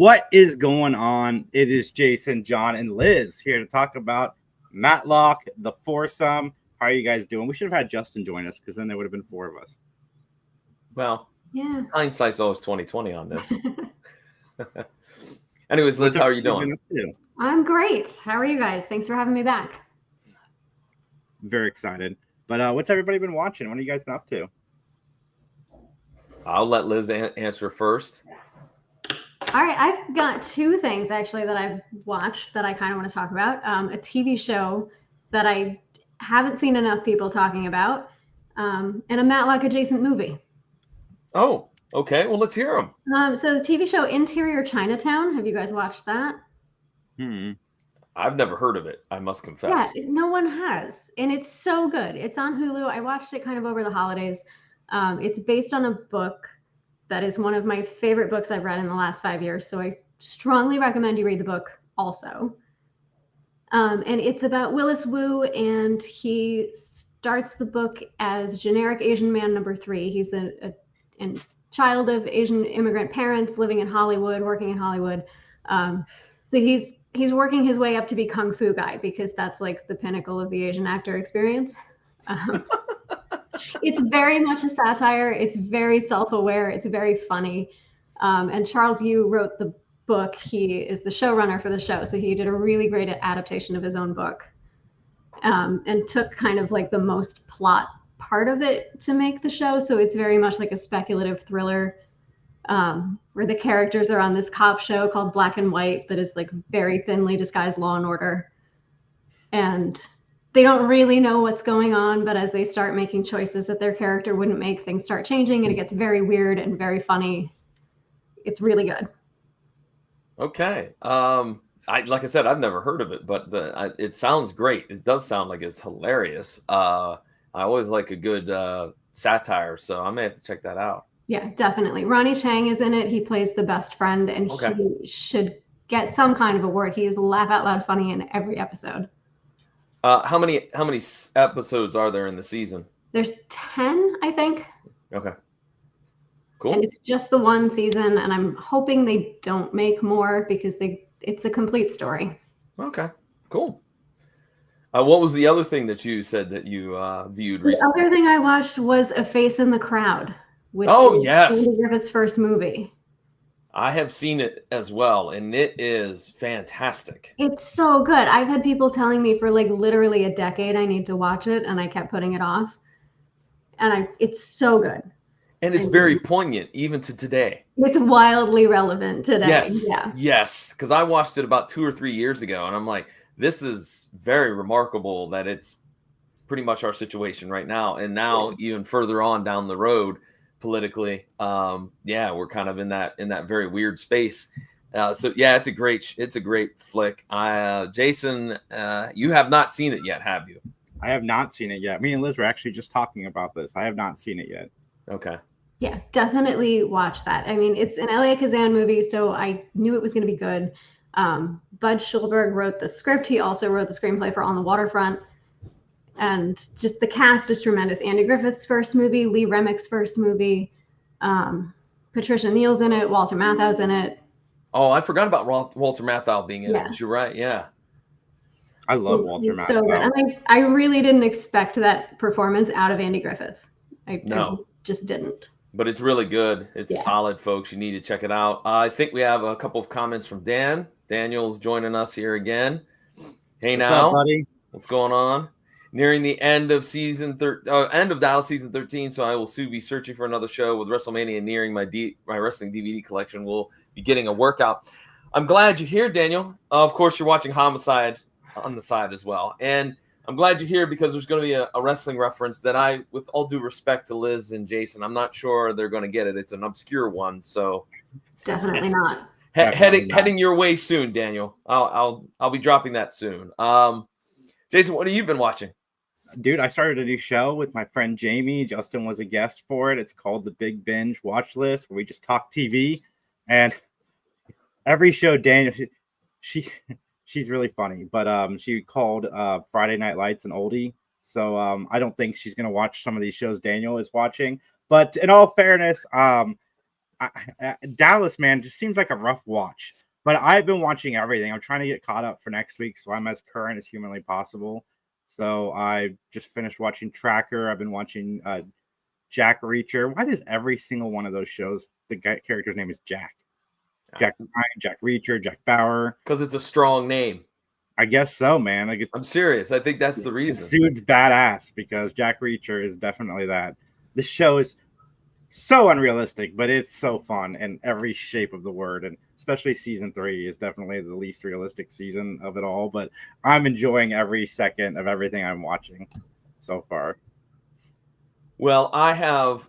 What is going on? It is Jason, John, and Liz here to talk about Matlock, the Foursome. How are you guys doing? We should have had Justin join us because then there would have been four of us. Well, yeah, hindsight's always 20/20 on this. Anyways, Liz, how are you doing? I'm great. How are you guys? Thanks for having me back. Very excited. But what's everybody been watching? What have you guys been up to? I'll let Liz answer first. All right, I've got two things actually that I've watched that I kind of want to talk about. A TV show that I haven't seen enough people talking about, and a Matlock adjacent movie. Oh, okay. Well, let's hear them. So the TV show Interior Chinatown. Have you guys watched that? I've never heard of it, I must confess. Yeah, no one has, and it's so good. It's on Hulu. I watched it kind of over the holidays. It's based on a book that is one of my favorite books I've read in the last 5 years. So I strongly recommend you read the book also. And it's about Willis Wu, and he starts the book as generic Asian man number 3. He's a child of Asian immigrant parents living in Hollywood, working in Hollywood. So he's working his way up to be Kung Fu guy because that's like the pinnacle of the Asian actor experience. It's very much a satire. It's very self-aware. It's very funny. And Charles Yu wrote the book. He is the showrunner for the show. So he did a really great adaptation of his own book, and took kind of like the most plot part of it to make the show. So it's very much like a speculative thriller, where the characters are on this cop show called Black and White that is like very thinly disguised Law and Order. And they don't really know what's going on, but as they start making choices that their character wouldn't make, things start changing, and it gets very weird and very funny. It's really good. Okay. Like I said, I've never heard of it, but it sounds great. It does sound like it's hilarious. I always like a good satire, so I may have to check that out. Yeah, definitely. Ronnie Chang is in it. He plays the best friend, and he should get some kind of award. He is laugh out loud funny in every episode. How many episodes are there in the season? There's 10, I think. Okay. Cool. And it's just the one season, and I'm hoping they don't make more because it's a complete story. Okay. Cool. What was the other thing that you said that you viewed recently? The other thing I watched was A Face in the Crowd, which is Andy Griffith's first movie. I have seen it as well, and it is fantastic. It's so good. I've had people telling me for like literally a decade I need to watch it, and I kept putting it off. And it's so good. And it's very poignant even to today. It's wildly relevant today. Yes. Yeah. Yes. Because I watched it about 2 or 3 years ago, and I'm like, this is very remarkable that it's pretty much our situation right now. And now even further on down the road politically, we're kind of in that very weird space. So yeah, it's a great flick. Jason, you have not seen it yet, have you? I have not seen it yet. Me and Liz were actually just talking about this. I have not seen it yet. Okay. Yeah, definitely watch that. I mean, it's an Elia Kazan movie, so I knew it was going to be good. Bud Schulberg wrote the script. He also wrote the screenplay for On the Waterfront. And just the cast is tremendous. Andy Griffith's first movie, Lee Remick's first movie, Patricia Neal's in it, Walter Matthau's in it. Oh, I forgot about Walter Matthau being in it. You're right, yeah. I love Walter Matthau. So good. And I really didn't expect that performance out of Andy Griffith. I just didn't. But it's really good. It's solid, folks. You need to check it out. I think we have a couple of comments from Dan. Daniel's joining us here again. Hey, what's up, buddy? What's going on? Nearing the end of end of Dallas season 13, so I will soon be searching for another show. With WrestleMania nearing, my wrestling DVD collection will be getting a workout. I'm glad you're here, Daniel. Of course, you're watching Homicide on the side as well, and I'm glad you're here because there's going to be a wrestling reference that with all due respect to Liz and Jason, I'm not sure they're going to get it. It's an obscure one, so definitely not. Heading your way soon, Daniel. I'll be dropping that soon. Jason, what have you been watching? Dude, I started a new show with my friend Jamie. Justin was a guest for it. It's called The Big Binge Watch List, where we just talk TV. And every show, Daniel, she's really funny. But she called Friday Night Lights an oldie. So I don't think she's going to watch some of these shows Daniel is watching. But in all fairness, Dallas, man, just seems like a rough watch. But I've been watching everything. I'm trying to get caught up for next week, so I'm as current as humanly possible. So I just finished watching Tracker. I've been watching Jack Reacher. Why does every single one of those shows, the character's name is Jack? Jack Ryan, Jack Reacher, Jack Bauer. Because it's a strong name. I guess so, man. Like I'm serious. I think that's the reason. This dude's badass because Jack Reacher is definitely that. This show is so unrealistic, but it's so fun in every shape of the word, and especially season 3 is definitely the least realistic season of it all, but I'm enjoying every second of everything I'm watching so far. Well, I have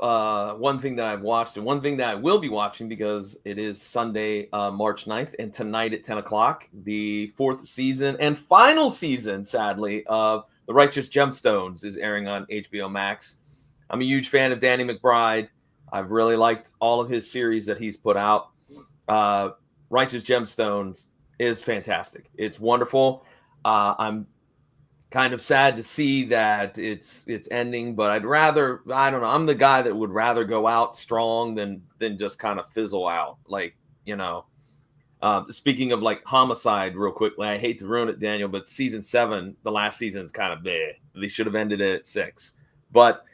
one thing that I've watched and one thing that I will be watching because it is Sunday, March 9th, and tonight at 10 o'clock, the 4th season and final season, sadly, of The Righteous Gemstones is airing on HBO Max. I'm a huge fan of Danny McBride. I've really liked all of his series that he's put out. Righteous Gemstones is fantastic. It's wonderful. I'm kind of sad to see that it's ending, but I don't know. I'm the guy that would rather go out strong than just kind of fizzle out. Like, speaking of like Homicide real quickly, I hate to ruin it, Daniel, but season 7, the last season is kind of bleh. They should have ended it at 6. But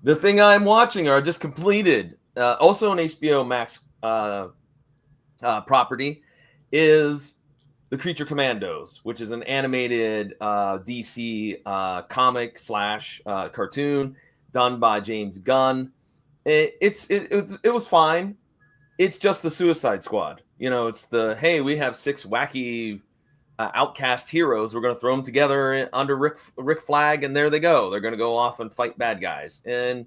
the thing I'm watching, or I just completed, also an HBO Max property, is The Creature Commandos, which is an animated DC comic / cartoon done by James Gunn. It was fine. It's just the Suicide Squad. It's the, hey, we have 6 wacky outcast heroes. We're going to throw them together under Rick Flag, and there they go. They're going to go off and fight bad guys. And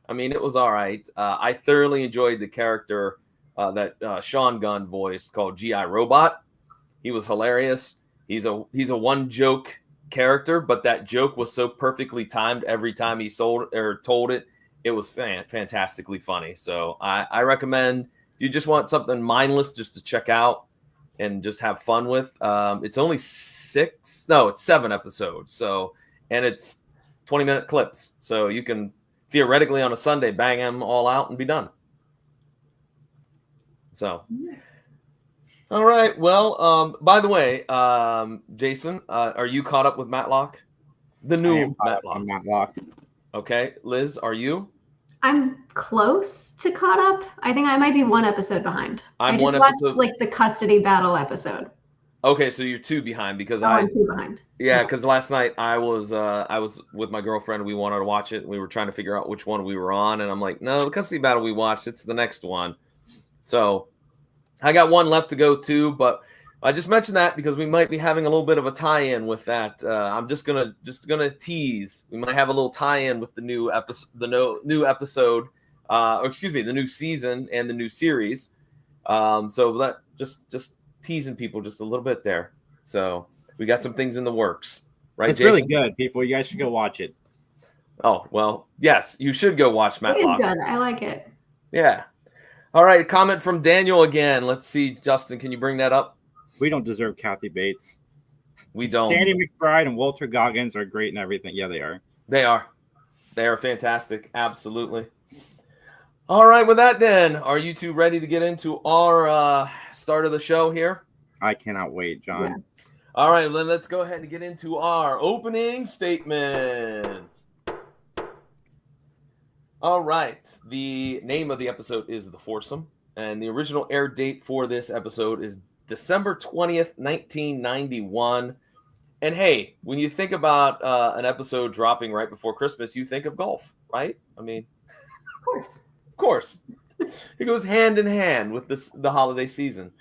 I mean, it was all right. I thoroughly enjoyed the character that Sean Gunn voiced called G.I. Robot. He was hilarious. He's a one joke character, but that joke was so perfectly timed every time he told it. It was fantastically funny. So I recommend, if you just want something mindless just to check out and just have fun with. It's only 7 episodes. So, and it's 20-minute clips. So you can theoretically on a Sunday bang them all out and be done. So, all right. Well, by the way, Jason, are you caught up with Matlock? The new Matlock. Okay. Liz, are you? I'm close to caught up. I think I might be 1 episode behind. I just watched like the custody battle episode. Okay, so you're 2 behind because I'm 2 behind. Yeah, because last night I was with my girlfriend. We wanted to watch it. We were trying to figure out which one we were on, and I'm like, no, the custody battle we watched, it's the next one. So I got 1 left to go too, but I just mentioned that because we might be having a little bit of a tie-in with that. I'm just gonna tease. We might have a little tie-in with the new episode, the new season and the new series. So that just teasing people just a little bit there. So we got some things in the works, right? It's Jason? Really good, people. You guys should go watch it. Oh well, yes, you should go watch Matlock. It's good. I like it. Yeah. All right. Comment from Daniel again. Let's see, Justin. Can you bring that up? We don't deserve Kathy Bates. We don't. Danny McBride and Walter Goggins are great and everything. Yeah, they are. They are. They are fantastic. Absolutely. All right. With that, then, are you 2 ready to get into our start of the show here? I cannot wait, John. Yeah. All right. Then let's go ahead and get into our opening statements. All right. The name of the episode is The Foursome, and the original air date for this episode is December 20th, 1991. And hey, when you think about an episode dropping right before Christmas, you think of golf, right? I mean, of course. It goes hand in hand with the holiday season.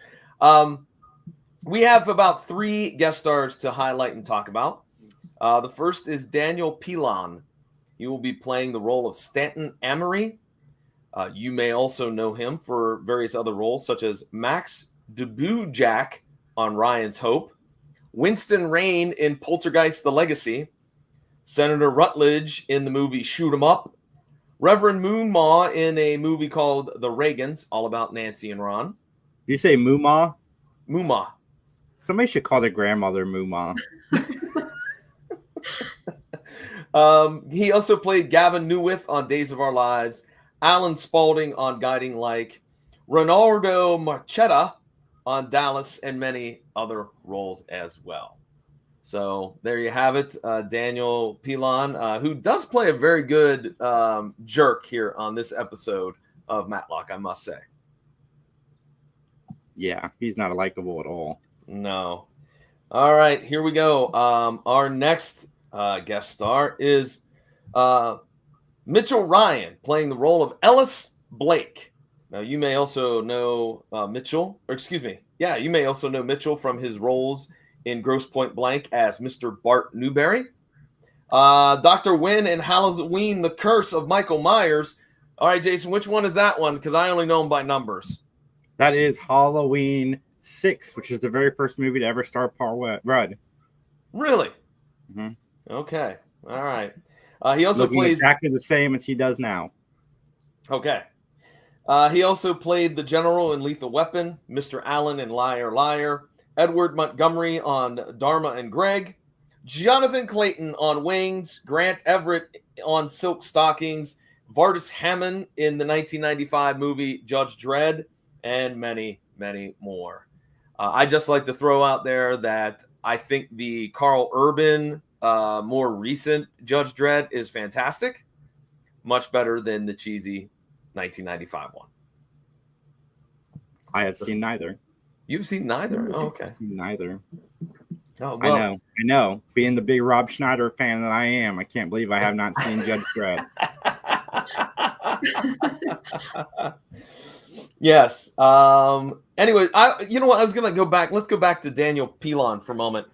We have about 3 guest stars to highlight and talk about. The first is Daniel Pilon. He will be playing the role of Stanton Amory. You may also know him for various other roles, such as Max Jack on Ryan's Hope, Winston Rain in Poltergeist: The Legacy, Senator Rutledge in the movie Shoot 'Em Up, Reverend Moonmaw in a movie called The Reagans, all about Nancy and Ron. You say Moomaw? Moomaw. Somebody should call their grandmother Moomaw. He also played Gavin Newith on Days of Our Lives, Alan Spaulding on Guiding Light, Ronaldo Marchetta on Dallas, and many other roles as well. So there you have it. Daniel Pilon, who does play a very good jerk here on this episode of Matlock, I must say. Yeah, he's not likable at all. No. All right, here we go. Our next guest star is Mitchell Ryan, playing the role of Ellis Blake. Now, you may also know Mitchell, or excuse me, yeah, you may also know Mitchell from his roles in Grosse Pointe Blank as Mr. Bart Newberry. Dr. Wynn and Halloween, The Curse of Michael Myers. All right, Jason, which one is that one? Because I only know them by numbers. That is Halloween 6, which is the very first movie to ever star Paul Rudd. Really? Mm-hmm. Okay. All right. He also Looking plays exactly the same as he does now. Okay. He also played the General in Lethal Weapon, Mr. Allen in Liar Liar, Edward Montgomery on Dharma and Greg, Jonathan Clayton on Wings, Grant Everett on Silk Stockings, Vardis Hammond in the 1995 movie Judge Dredd, and many, many more. I just like to throw out there that I think the Carl Urban, more recent Judge Dredd is fantastic. Much better than the cheesy 1995 one. I have seen neither. You've seen neither? Oh, okay. I've seen neither. Oh, well. I know. Being the big Rob Schneider fan that I am, I can't believe I have not seen Judge Dredd. Yes. Anyway, you know what? I was gonna go back. Let's go back to Daniel Pilon for a moment.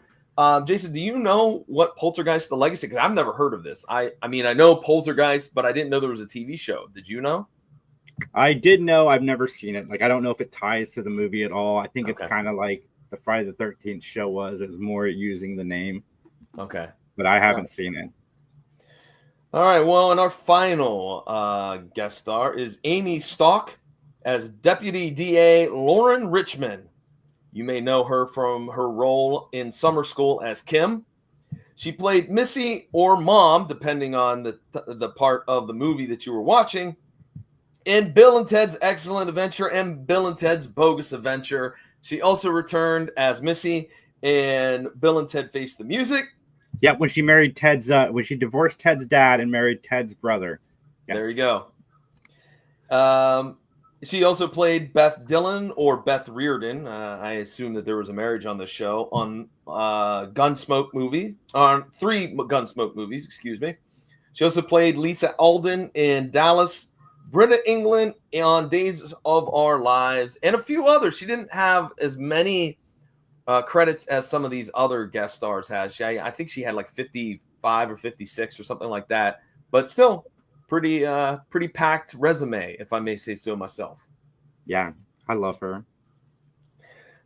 Jason, do you know what Poltergeist: The Legacy? Because I've never heard of this. I mean, I know Poltergeist, but I didn't know there was a TV show. Did you know? I did know. I've never seen it. Like, I don't know if it ties to the movie at all. I think it's kind of like the Friday the 13th show was. It was more using the name. Okay. But I haven't seen it. All right. Well, and our final guest star is Amy Stalk as Deputy DA Lauren Richmond. You may know her from her role in Summer School as Kim. She played Missy or Mom, depending on the part of the movie that you were watching, in Bill and Ted's Excellent Adventure and Bill and Ted's Bogus Adventure. She also returned as Missy in Bill and Ted Face the Music. Yeah, when she married when she divorced Ted's dad and married Ted's brother. Yes. There you go. She also played Beth Dillon or Beth Reardon. I assume that there was a marriage on the show on Gunsmoke movie, on 3 Gunsmoke movies, excuse me. She also played Lisa Alden in Dallas, Britta England on Days of Our Lives, and a few others. She didn't have as many credits as some of these other guest stars had. I think she had like 55 or 56 or something like that, but still pretty packed resume, if I may say so myself. Yeah, I love her.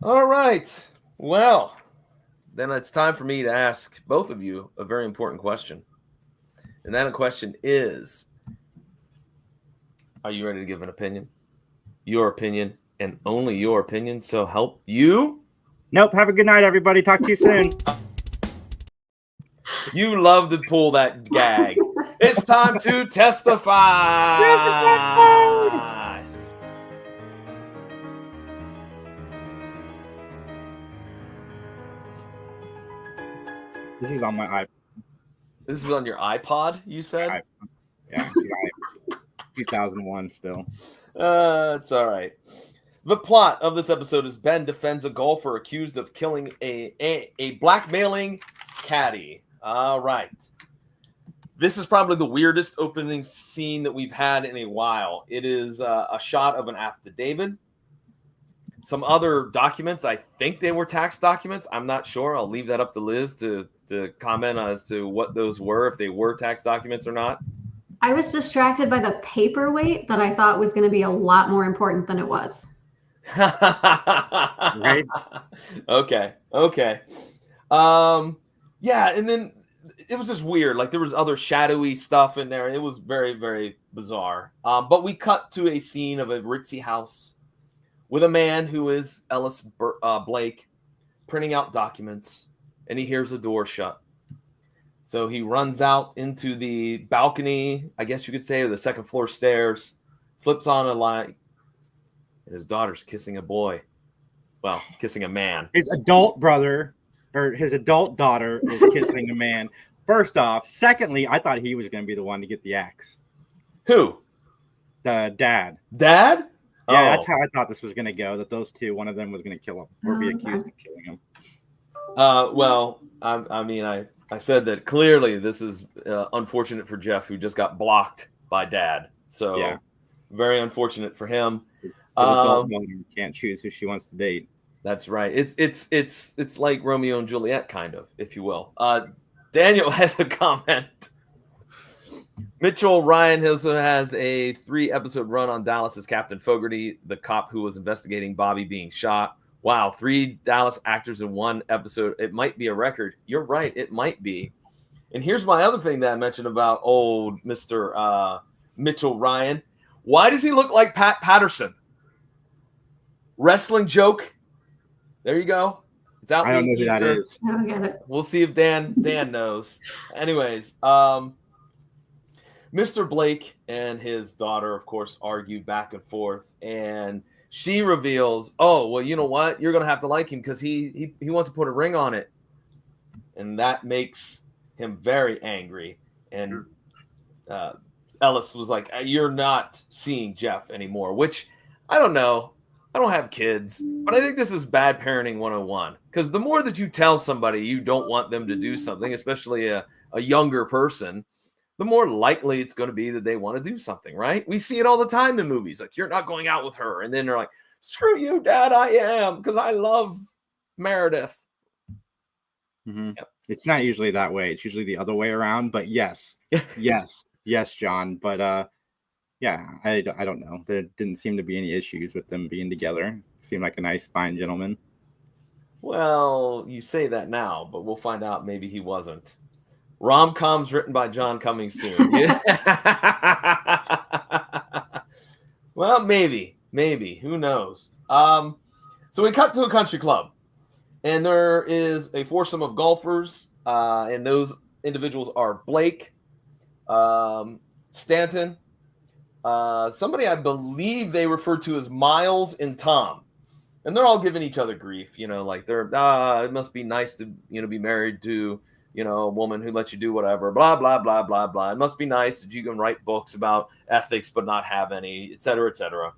All right. Well, then it's time for me to ask both of you a very important question. And that question is, are you ready to give an opinion? Your opinion and only your opinion. So help you. Nope. Have a good night, everybody. Talk to you soon. You love to pull that gag. It's time to testify. This is on my iPod. This is on your iPod, you said? Yeah, 2001 still. It's all right. The plot of this episode is Ben defends a golfer accused of killing a blackmailing caddy. All right. This is probably the weirdest opening scene that we've had in a while. It is a shot of an affidavit. Some other documents. I think they were tax documents. I'm not sure. I'll leave that up to Liz to comment as to what those were, if they were tax documents or not. I was distracted by the paperweight that I thought was going to be a lot more important than it was. Right? Okay. Yeah, and then it was just weird. Like, there was other shadowy stuff in there. It was very, very bizarre. But we cut to a scene of a ritzy house with a man who is Ellis Blake printing out documents, and he hears a door shut. So he runs out into the balcony, I guess you could say, or the second floor stairs, flips on a light, and his daughter's kissing a boy. Well, kissing a man. His adult brother or his adult daughter is kissing a man. First off. Secondly, I thought he was going to be the one to get the axe. Who? The dad. Dad? Yeah, that's how I thought this was going to go, that those two, one of them was going to kill him or be accused of killing him. Well, I said that clearly this is unfortunate for Jeff, who just got blocked by Dad. So yeah. Very unfortunate for him. His adult mother can't choose who she wants to date. That's right. It's like Romeo and Juliet, kind of, if you will. Daniel has a comment. Mitchell Ryan also has a 3-episode run on Dallas as Captain Fogarty, the cop who was investigating Bobby being shot. Wow, 3 Dallas actors in 1 episode. It might be a record. You're right, it might be. And here's my other thing that I mentioned about old Mr. Mitchell Ryan. Why does he look like Pat Patterson? Wrestling joke. There you go. It's out. I don't know who that is. I don't get it. We'll see if Dan knows. Anyways, Mr. Blake and his daughter, of course, argue back and forth, and she reveals, "Oh, well, you know what? You're gonna have to like him because he wants to put a ring on it," and that makes him very angry. And Ellis was like, "You're not seeing Jeff anymore," which I don't know. I don't have kids, but I think this is bad parenting 101. Because the more that you tell somebody you don't want them to do something, especially a younger person, the more likely it's going to be that they want to do something, right? We see it all the time in movies. Like, you're not going out with her. And then they're like, screw you, Dad, I am, because I love Meredith. Mm-hmm. Yep. It's not usually that way. It's usually the other way around. But yes, yes, John. But yeah, I don't know. There didn't seem to be any issues with them being together. Seemed like a nice, fine gentleman. Well, you say that now, but we'll find out maybe he wasn't. Rom-coms written by John coming soon. Well, maybe. Who knows? So we cut to a country club, and there is a foursome of golfers, and those individuals are Blake, Stanton, somebody I believe they refer to as Miles and Tom, and they're all giving each other grief. Like they're it must be nice to be married to a woman who lets you do whatever, blah blah blah blah blah. It must be nice that you can write books about ethics but not have any, etc., etc.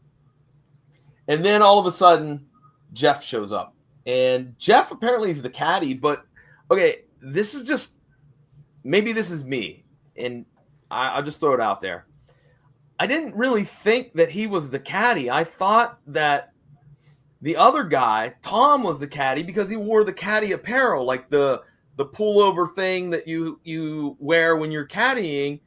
And then all of a sudden, Jeff shows up, and Jeff apparently is the caddy. But okay, this is just maybe this is me, and I'll just throw it out there. I didn't really think that he was the caddy. I thought that the other guy, Tom, was the caddy because he wore the caddy apparel, like the pullover thing that you wear when you're caddying.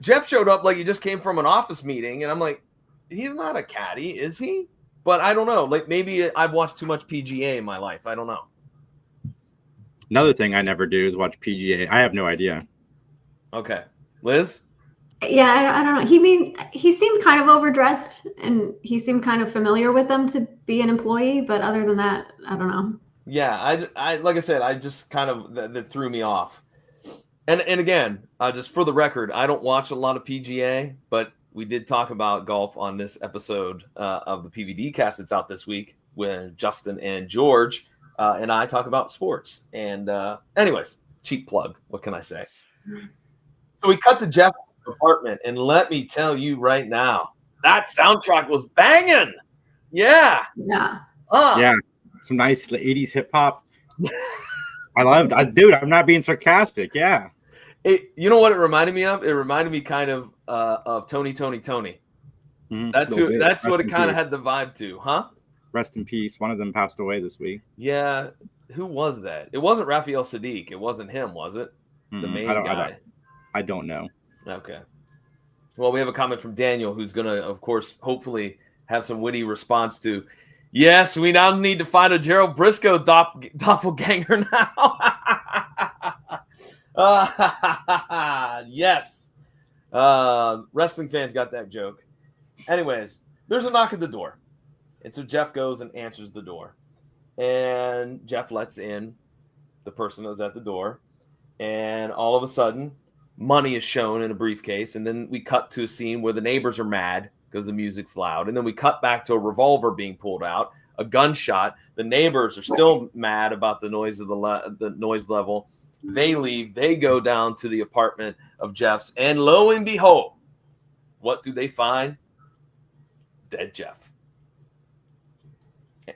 Jeff showed up like he just came from an office meeting, and I'm like, he's not a caddy, is he? But I don't know. Like, maybe I've watched too much PGA in my life. I don't know. Another thing I never do is watch PGA. I have no idea. Okay. Liz? Yeah, I don't know. He seemed kind of overdressed, and he seemed kind of familiar with them to be an employee. But other than that, I don't know. Yeah, I like I said, I just kind of that threw me off. And again, just for the record, I don't watch a lot of PGA, but we did talk about golf on this episode of the PVD cast that's out this week when Justin and George and I talk about sports. And anyways, cheap plug. What can I say? So we cut to Jeff's apartment, and let me tell you right now, that soundtrack was banging. Yeah. Yeah. Some nice 80s hip hop. I loved it. Dude, I'm not being sarcastic. Yeah. You know what it reminded me of? It reminded me kind of Tony. Mm-hmm. That's what it kind of had the vibe to, huh? Rest in peace. One of them passed away this week. Yeah. Who was that? It wasn't Raphael Sadiq. It wasn't him, was it? The main guy. I don't know. Okay. Well, we have a comment from Daniel, who's going to, of course, hopefully have some witty response to, yes, we now need to find a Gerald Briscoe doppelganger now. Yes. Wrestling fans got that joke. Anyways, there's a knock at the door. And so Jeff goes and answers the door. And Jeff lets in the person that was at the door. And all of a sudden, money is shown in a briefcase. And then we cut to a scene where the neighbors are mad because the music's loud. And then we cut back to a revolver being pulled out, a gunshot. The neighbors are still mad about the noise of the noise level. They leave. They go down to the apartment of Jeff's, and lo and behold, what do they find? Dead Jeff.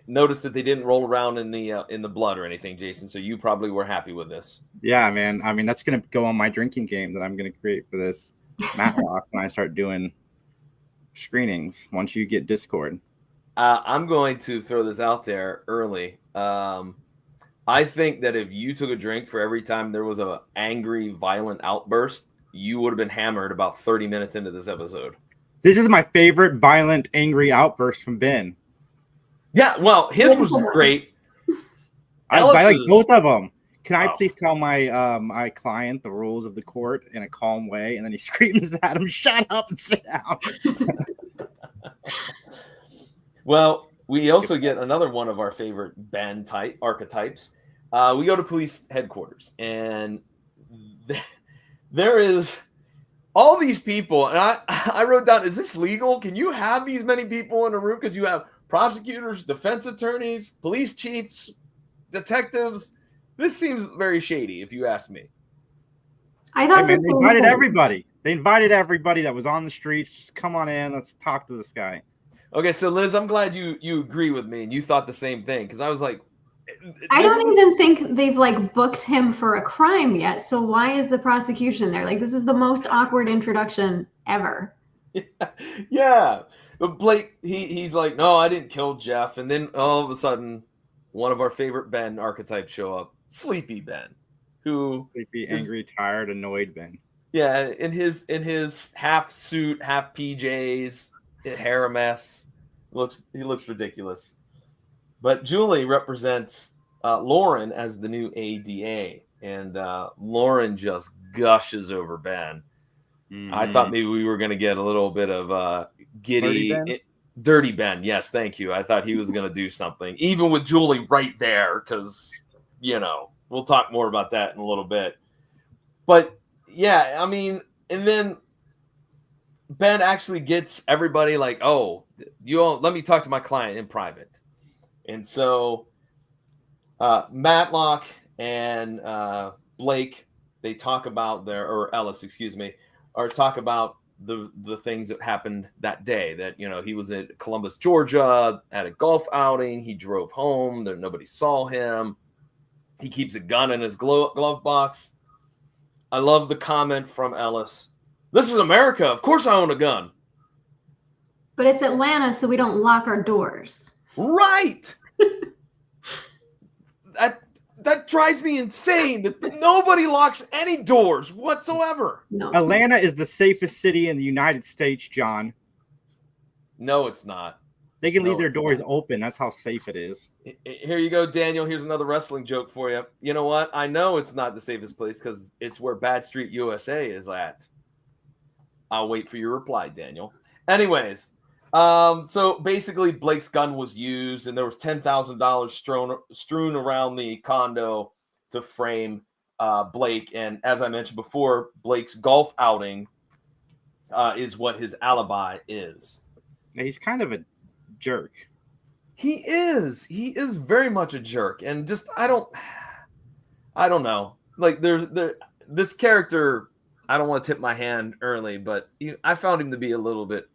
Notice that they didn't roll around in the blood or anything, Jason. So you probably were happy with this. Yeah, man. I mean, that's gonna go on my drinking game that I'm gonna create for this Matlock when I start doing screenings. Once you get Discord, I'm going to throw this out there early. I think that if you took a drink for every time there was an angry, violent outburst, you would have been hammered about 30 minutes into this episode. This is my favorite violent, angry outburst from Ben. Yeah, well, his was great. I like both of them. Can I please tell my my client the rules of the court in a calm way? And then he screams at him, "Shut up and sit down." Well, we also get another one of our favorite Ben type archetypes. We go to police headquarters, and there is all these people. And I wrote down, is this legal? Can you have these many people in a room? Because you have prosecutors, defense attorneys, police chiefs, detectives. This seems very shady, if you ask me. I thought they invited everybody. They invited everybody that was on the streets. Just come on in. Let's talk to this guy. Okay, so Liz, I'm glad you agree with me and you thought the same thing, because I was like, I don't even think they've like booked him for a crime yet. So why is the prosecution there? Like, this is the most awkward introduction ever. Yeah. But Blake, he's like, no, I didn't kill Jeff. And then all of a sudden, one of our favorite Ben archetypes show up, Sleepy Ben, who sleepy, angry, tired, annoyed Ben. Yeah, in his half suit, half PJs, hair a mess. He looks ridiculous. But Julie represents Lauren as the new ADA, and Lauren just gushes over Ben. Mm-hmm. I thought maybe we were going to get a little bit of giddy, dirty Ben. Yes, thank you. I thought he was going to do something, even with Julie right there, because, we'll talk more about that in a little bit. But, yeah, I mean, and then Ben actually gets everybody like, oh, let me talk to my client in private. And so Matlock and Blake, they talk about Ellis, talk about the things that happened that day, that, he was at Columbus, Georgia at a golf outing. He drove home. Nobody saw him. He keeps a gun in his glove box. I love the comment from Ellis. This is America. Of course I own a gun. But it's Atlanta, so we don't lock our doors. Right. That drives me insane that nobody locks any doors whatsoever. No. Atlanta is the safest city in the United States, John. No, it's not. They can leave their doors open. That's how safe it is. Here you go, Daniel. Here's another wrestling joke for you. You know what? I know it's not the safest place because it's where Bad Street USA is at. I'll wait for your reply, Daniel. Anyways, so basically Blake's gun was used, and there was $10,000 strewn around the condo to frame Blake. And as I mentioned before, Blake's golf outing is what his alibi is. Now, he's kind of a jerk. He is very much a jerk, and just I don't know. Like this character, I don't want to tip my hand early, but I found him to be a little bit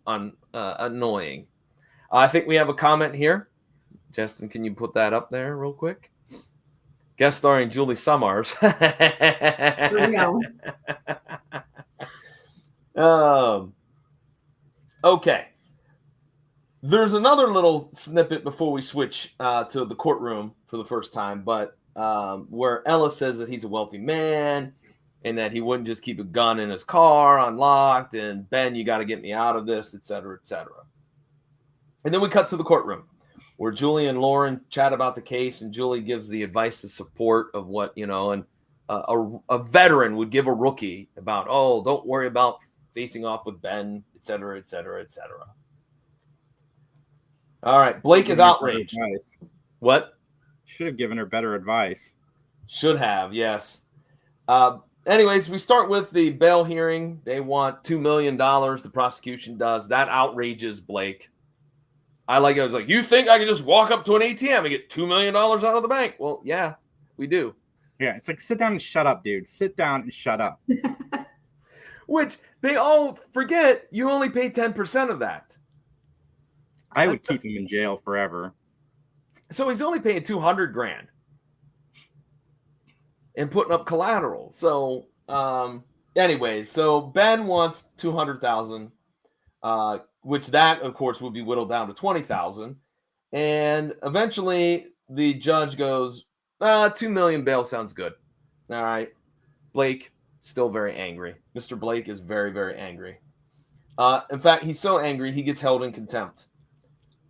annoying. I think we have a comment here. Justin, can you put that up there real quick? Guest starring Julie Summers. There we go. Okay. There's another little snippet before we switch to the courtroom for the first time, but where Ellis says that he's a wealthy man and that he wouldn't just keep a gun in his car unlocked, and Ben, you got to get me out of this, et cetera, et cetera. And then we cut to the courtroom where Julie and Lauren chat about the case, and Julie gives the advice and support of what, and a veteran would give a rookie about, oh, don't worry about facing off with Ben, et cetera, et cetera, et cetera. All right, Blake is outraged. What? Should have given her better advice. Should have, yes. Anyways, we start with the bail hearing. They want $2 million. The prosecution does. That outrages Blake. I was like, you think I can just walk up to an ATM and get $2 million out of the bank? Well, yeah, we do. Yeah, it's like, sit down and shut up, dude. Sit down and shut up. Which they all forget, you only pay 10% of that. I would keep him in jail forever. So he's only paying $200,000 and putting up collateral. So, anyways, so Ben wants $200,000, which that, of course, will be whittled down to $20,000. And eventually the judge goes, $2 million bail sounds good. All right. Blake, still very angry. Mr. Blake is very, very angry. In fact, he's so angry, he gets held in contempt.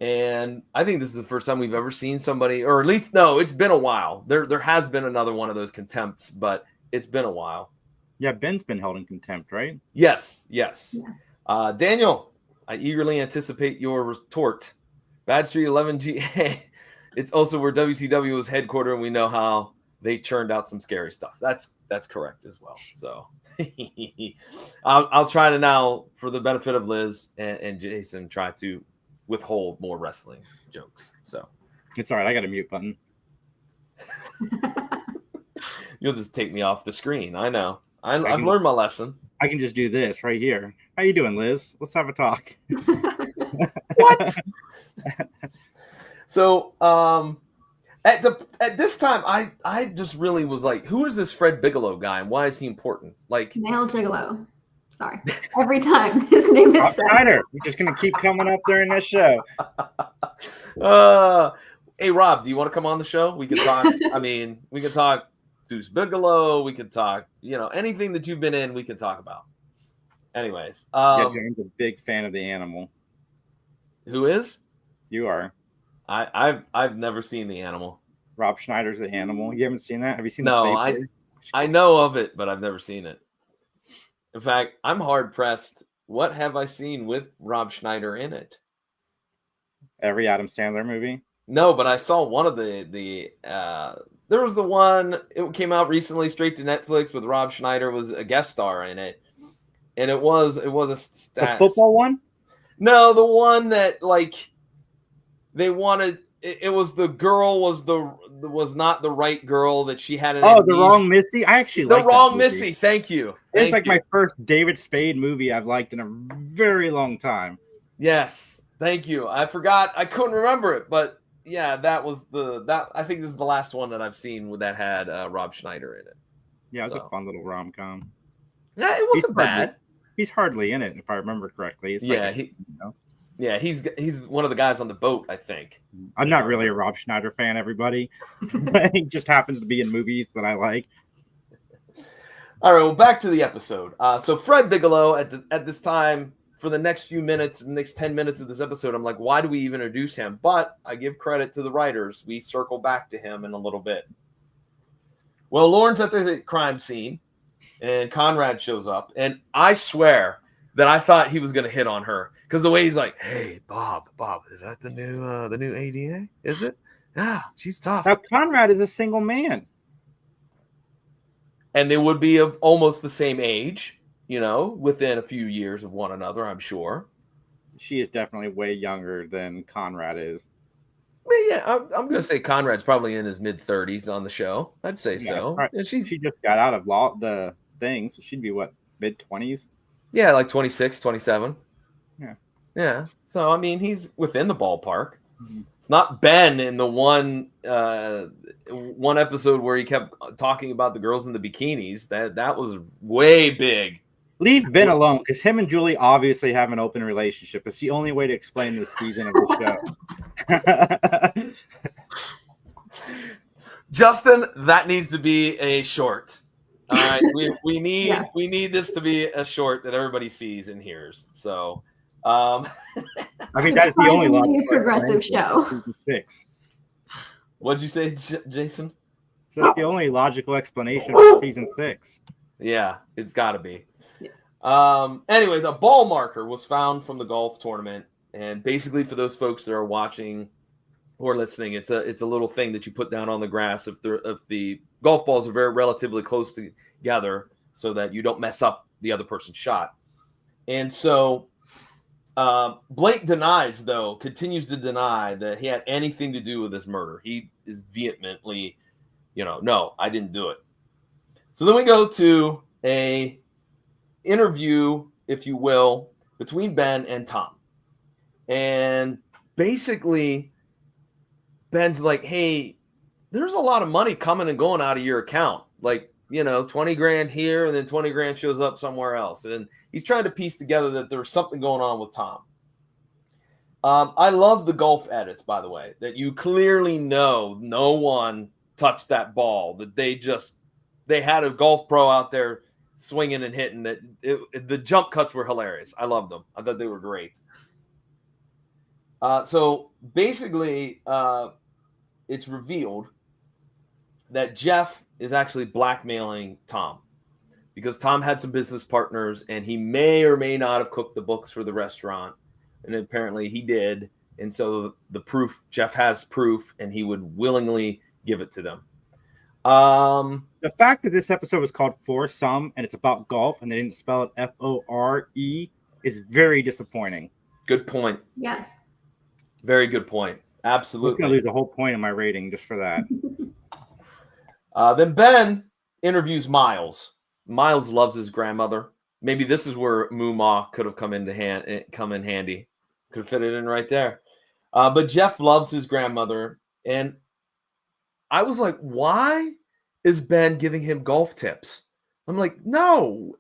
And I think this is the first time we've ever seen somebody, or at least, no, it's been a while. There has been another one of those contempts, but it's been a while. Yeah, Ben's been held in contempt, right? Yes. Yeah. Daniel, I eagerly anticipate your retort. Bad Street 11G. It's also where WCW was headquartered, and we know how they churned out some scary stuff. That's correct as well. So I'll try to now, for the benefit of Liz and Jason, try to withhold more wrestling jokes. So it's all right. I got a mute button. You'll just take me off the screen. I know. I've learned my lesson. I can just do this right here. How you doing, Liz? Let's have a talk. What? So at this time, I just really was like, who is this Fred Bigelow guy, and why is he important? Like Male Gigolo. Sorry. Every time his name is Schneider. We're just gonna keep coming up during this show. Hey Rob, do you want to come on the show? We can talk. I mean, we can talk Deuce Bigelow. We could talk, anything that you've been in, we can talk about. Anyways, yeah, James a big fan of The Animal. Who is? You are. I've never seen The Animal. Rob Schneider's The Animal. You haven't seen that? Have you seen? No, I know of it, but I've never seen it. In fact, I'm hard pressed. What have I seen with Rob Schneider in it? Every Adam Sandler movie. No, but I saw one of the there was the one, it came out recently straight to Netflix with Rob Schneider, was a guest star in it. And it was a the football one? No, the one that like they wanted it was the girl was not the right girl, that she had an The Wrong Missy. I actually The like Wrong Missy. Thank you. It's like my first David Spade movie I've liked in a very long time. Yes, thank you. I forgot. I couldn't remember it, but yeah, that was I think this is the last one that I've seen that had Rob Schneider in it. Yeah, it was a fun little rom-com. Yeah, it wasn't bad. He's hardly in it, if I remember correctly. It's yeah, he's one of the guys on the boat, I think. I'm not really a Rob Schneider fan, everybody. He just happens to be in movies that I like. All right, well, back to the episode. So Fred Bigelow, at this time, for the next few minutes, the next 10 minutes of this episode, I'm like, why do we even introduce him? But I give credit to the writers. We circle back to him in a little bit. Well, Lauren's at the crime scene, and Conrad shows up, and I swear that I thought he was going to hit on her, because the way he's like, "Hey, Bob, is that the new ADA? Is it? Yeah, she's tough." Now Conrad is a single man, and they would be of almost the same age, within a few years of one another, I'm sure. She is definitely way younger than Conrad is. Well, yeah, I'm going to say Conrad's probably in his mid-30s on the show. I'd say so. Right. And she just got out of the thing, so she'd be what, mid-20s? Yeah, like 26, 27. Yeah. Yeah. So, I mean, he's within the ballpark. Mm-hmm. It's not Ben in the one episode where he kept talking about the girls in the bikinis. That was way big. Leave Ben alone, because him and Julie obviously have an open relationship. It's the only way to explain this season of the show. Justin, that needs to be a short. All right, we need this to be a short that everybody sees and hears. So, I mean, that is the only logical progressive show. 6. What'd you say, Jason? So that's the only logical explanation for season 6. Yeah, it's got to be. Anyways, a ball marker was found from the golf tournament, and basically for those folks that are watching or listening, it's a little thing that you put down on the grass if the golf balls are very relatively close together. so that you don't mess up the other person's shot. And so Blake continues to deny that he had anything to do with this murder. He is vehemently, no, I didn't do it. So then we go to a interview, if you will, between Ben and Tom. And basically, Ben's like, hey, there's a lot of money coming and going out of your account. Like, 20 grand here and then 20 grand shows up somewhere else. And he's trying to piece together that there's something going on with Tom. I love the golf edits, by the way, that you clearly know no one touched that ball, that they had a golf pro out there swinging and hitting. That the jump cuts were hilarious. I loved them. I thought they were great. So basically, it's revealed that Jeff is actually blackmailing Tom because Tom had some business partners and he may or may not have cooked the books for the restaurant. And apparently he did. And so Jeff has proof and he would willingly give it to them. The fact that this episode was called Foursome and it's about golf and they didn't spell it Fore is very disappointing. Good point. Yes. Very good point. Absolutely. I'm going to lose a whole point in my rating just for that. Then Ben interviews Miles. Miles loves his grandmother. Maybe this is where Moo could have come in handy. Could fit it in right there. But Jeff loves his grandmother. And I was like, why is Ben giving him golf tips? I'm like, no.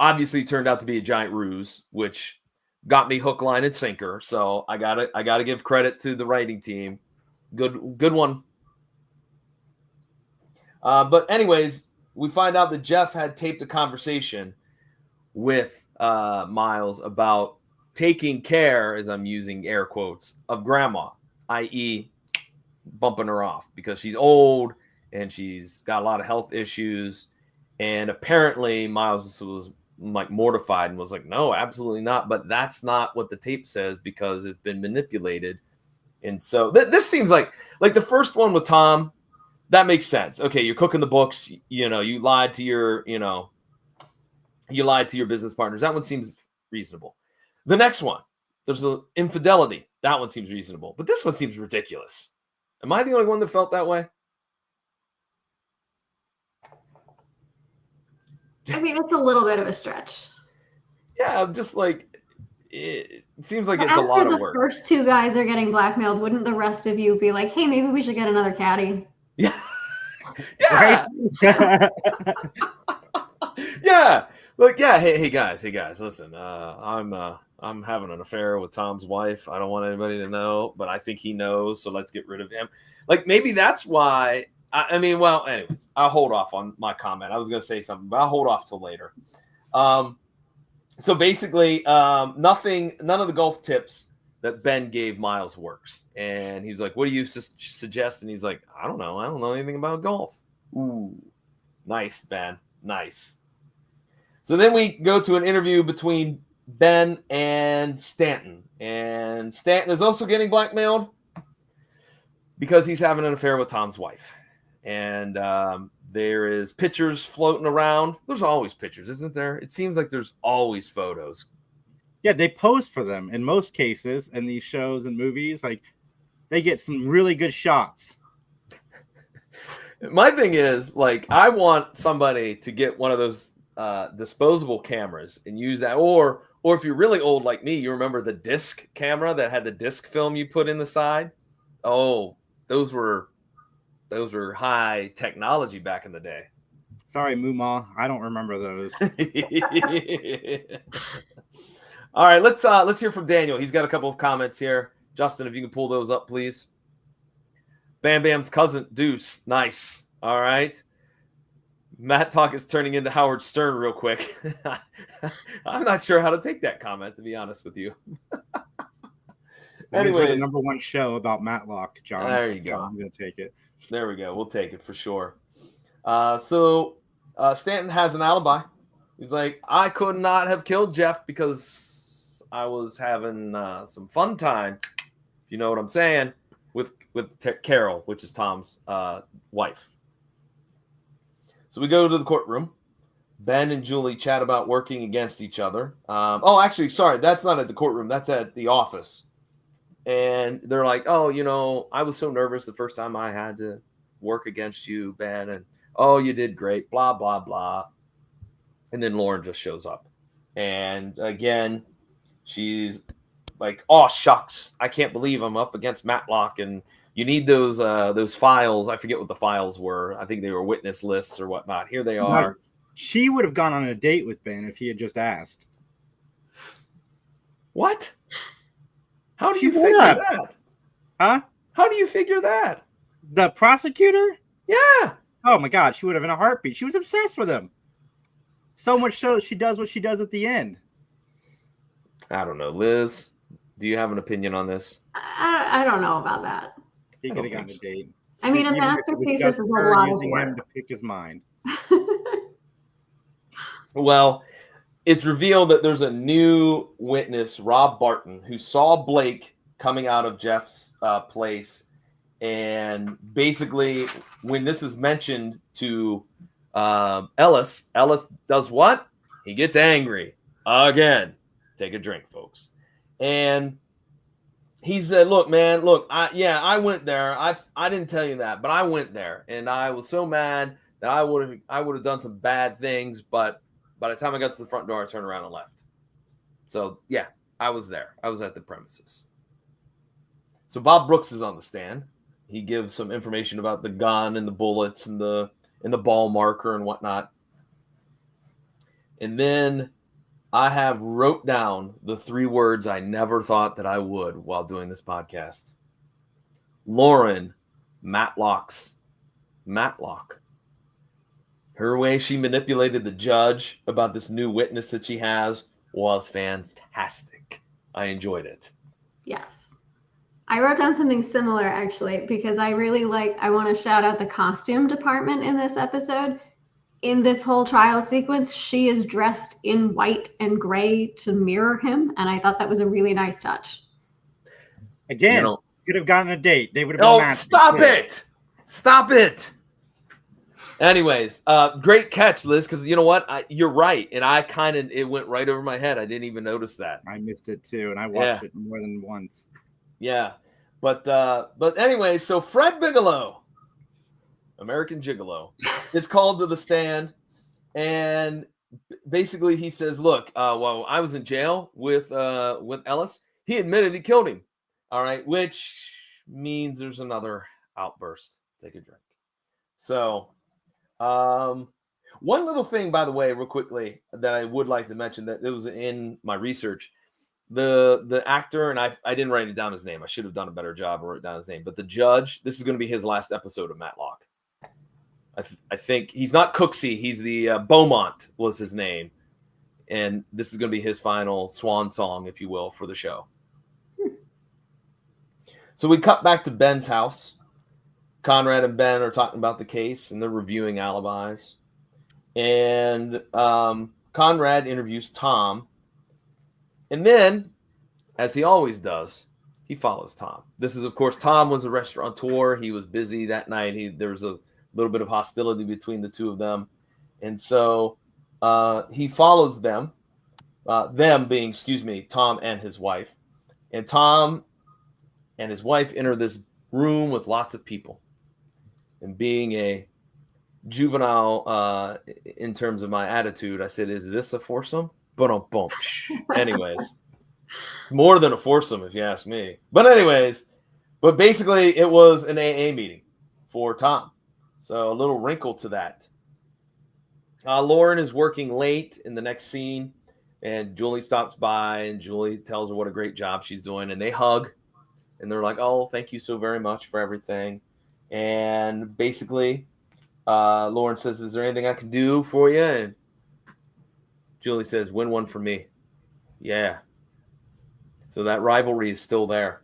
Obviously, it turned out to be a giant ruse, which got me hook, line, and sinker. So I gotta give credit to the writing team. Good one. But anyways, we find out that Jeff had taped a conversation with Miles about taking care, as I'm using air quotes, of grandma, i.e. bumping her off because she's old and she's got a lot of health issues. And apparently Miles was like mortified and was like, no, absolutely not. But that's not what the tape says because it's been manipulated. And so this seems like the first one with Tom, that makes sense. Okay, you're cooking the books, you lied to your, business partners. That one seems reasonable. The next one, there's an infidelity. That one seems reasonable. But this one seems ridiculous. Am I the only one that felt that way? I mean, it's a little bit of a stretch. Yeah, I'm just like, it seems like it's a lot of work. The first two guys are getting blackmailed. Wouldn't the rest of you be like, hey, maybe we should get another caddy? Yeah. Yeah. Yeah. Look, yeah. Hey guys, listen, I'm having an affair with Tom's wife. I don't want anybody to know, but I think he knows. So let's get rid of him. Like maybe that's why. Well, anyways, I'll hold off on my comment. I was going to say something, but I'll hold off till later. So basically, none of the golf tips that Ben gave Miles works. And he's like, what do you suggest? And he's like, I don't know anything about golf. Ooh, nice, Ben. Nice. So then we go to an interview between Ben and Stanton. And Stanton is also getting blackmailed because he's having an affair with Tom's wife. And there is pictures floating around. There's always pictures, isn't there? It seems like there's always photos. Yeah, they pose for them in most cases in these shows and movies. Like, they get some really good shots. My thing is, like, I want somebody to get one of those disposable cameras and use that. Or if you're really old like me, you remember the disc camera that had the disc film you put in the side? Oh, those were high technology back in the day. Sorry, Mooma, I don't remember those. All right, let's hear from Daniel. He's got a couple of comments here. Justin, if you can pull those up, please. Bam Bam's cousin, Deuce. Nice. All right. Mattalk is turning into Howard Stern real quick. I'm not sure how to take that comment, to be honest with you. Anyways, the number one show about Matlock, John. There you go. I'm going to take it. There we go. We'll take it for sure. So Stanton has an alibi. He's like, I could not have killed Jeff because I was having some fun time, if you know what I'm saying, with Carol, which is Tom's wife. So we go to the courtroom, Ben and Julie chat about working against each other. Actually, sorry, that's not at the courtroom. That's at the office. And they're like, oh, I was so nervous the first time I had to work against you, Ben. And, oh, you did great, blah, blah, blah. And then Lauren just shows up. And again, she's like, oh, shucks, I can't believe I'm up against Matlock. And you need those files. I forget what the files were. I think they were witness lists or whatnot. Here they are. No, she would have gone on a date with Ben if he had just asked. What? How do She you would figure have. that? Huh? How do you figure that? The prosecutor? Yeah. Oh my God, she would have in a heartbeat. She was obsessed with him. So much so she does what she does at the end. I don't know. Liz, do you have an opinion on this? I don't know about that. He I could don't have gotten a think date. I mean, a Even if it was masterpiece just is a her lot of using him work. to pick his mind. Well, it's revealed that there's a new witness, Rob Barton, who saw Blake coming out of Jeff's place. And basically, when this is mentioned to Ellis does what? He gets angry again. Take a drink, folks. And he said, look, man, I went there. I didn't tell you that, but I went there. And I was so mad that I would have done some bad things. But by the time I got to the front door, I turned around and left. So, yeah, I was there. I was at the premises. So Bob Brooks is on the stand. He gives some information about the gun and the bullets and the ball marker and whatnot. And then I have wrote down the 3 words I never thought that I would while doing this podcast. Lauren Matlock's Matlock. Her way she manipulated the judge about this new witness that she has was fantastic. I enjoyed it. Yes. I wrote down something similar, actually, because I want to shout out the costume department in this episode. In this whole trial sequence, she is dressed in white and gray to mirror him, and I thought that was a really nice touch. Again, could have gotten a date. They would have been matched. Stop it! Stop it! Anyways, great catch, Liz, because you know what? You're right, and it went right over my head. I didn't even notice that. I missed it too, and I watched it more than once. Yeah, but anyway, so Fred Bigelow, American Gigolo, is called to the stand, and basically he says, "Look, while I was in jail with Ellis, he admitted he killed him. All right, which means there's another outburst. Take a drink." So, one little thing, by the way, real quickly, that I would like to mention that it was in my research. The actor, and I didn't write it down his name. I should have done a better job and wrote down his name. But the judge, this is going to be his last episode of Matlock. I think he's not Cooksey. He's the Beaumont was his name. And this is going to be his final swan song, if you will, for the show. So we cut back to Ben's house. Conrad and Ben are talking about the case, and they're reviewing alibis. And Conrad interviews Tom. And then, as he always does, he follows Tom. This is, of course, Tom was a restaurateur. He was busy that night. There was a little bit of hostility between the two of them. And so he follows them, being, Tom and his wife. And Tom and his wife enter this room with lots of people. And being a juvenile in terms of my attitude, I said, is this a foursome? Boom. Anyways, it's more than a foursome if you ask me. But basically it was an AA meeting for Tom. So a little wrinkle to that. Lauren is working late in the next scene, and Julie stops by, and Julie tells her what a great job she's doing, and they hug, and they're like, oh, thank you so very much for everything. And basically, Lauren says, is there anything I can do for you? And Julie says, win one for me. Yeah. So that rivalry is still there.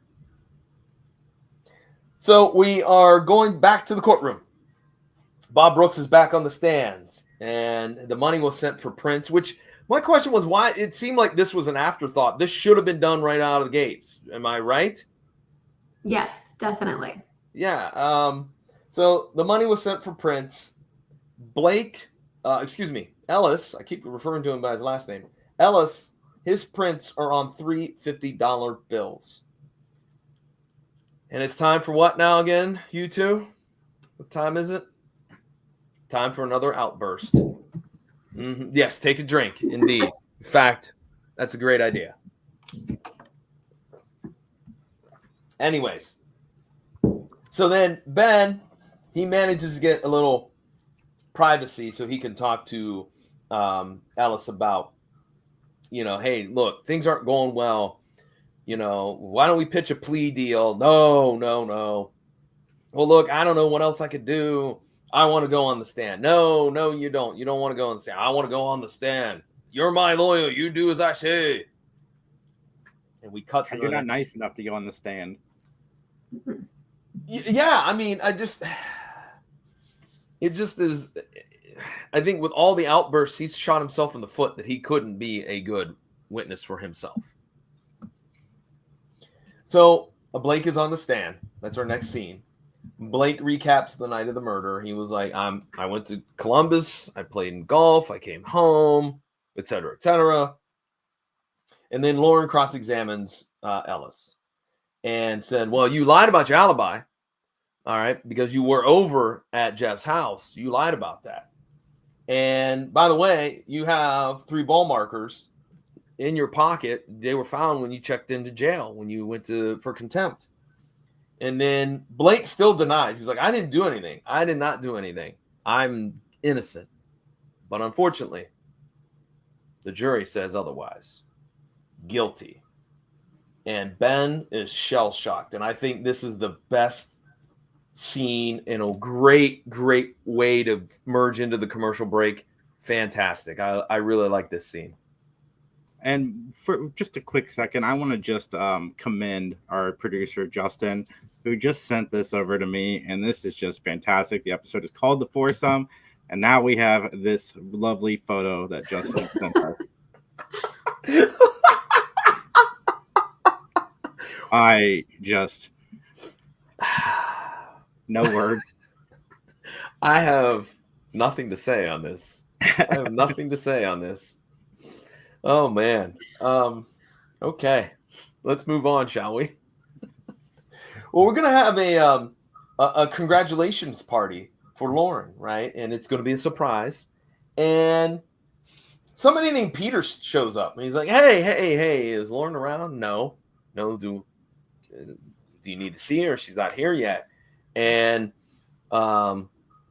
So we are going back to the courtroom. Bob Brooks is back on the stands, and the money was sent for Prince, which my question was why it seemed like this was an afterthought. This should have been done right out of the gates. Am I right? Yes, definitely. Yeah. So the money was sent for Prince. Blake Ellis, I keep referring to him by his last name. Ellis, his prints are on 3 $50 bills. And it's time for what now again, you two? What time is it? Time for another outburst. Yes, take a drink, indeed. In fact, that's a great idea. Anyways, so then Ben, he manages to get a little privacy so he can talk to Ellis about, hey, look, things aren't going well. Why don't we pitch a plea deal? No. Well, look, I don't know what else I could do. I want to go on the stand. No, you don't. You don't want to go on the stand. I want to go on the stand. You're my lawyer. You do as I say. And we cut to the You're not next... nice enough to go on the stand. Yeah, I mean, it just is. I think with all the outbursts, he's shot himself in the foot that he couldn't be a good witness for himself. So Blake is on the stand. That's our next scene. Blake recaps the night of the murder. He was like, I went to Columbus. I played in golf. I came home, et cetera, et cetera. And then Lauren cross-examines Ellis and said, well, you lied about your alibi. All right, because you were over at Jeff's house. You lied about that. And by the way, you have 3 ball markers in your pocket. They were found when you checked into jail, when you went for contempt. And then Blake still denies. He's like, I didn't do anything. I did not do anything. I'm innocent. But unfortunately, the jury says otherwise. Guilty. And Ben is shell-shocked. And I think this is the best scene and a great way to merge into the commercial break. Fantastic. I really like this scene. And for just a quick second, I want to just commend our producer, Justin, who just sent this over to me. And this is just fantastic. The episode is called The Foursome. And now we have this lovely photo that Justin sent us. I just... No words. I have nothing to say on this. Oh, man. Okay. Let's move on, shall we? Well, we're going to have a congratulations party for Lauren, right? And it's going to be a surprise. And somebody named Peter shows up. And he's like, hey, is Lauren around? No. Do you need to see her? She's not here yet. And, of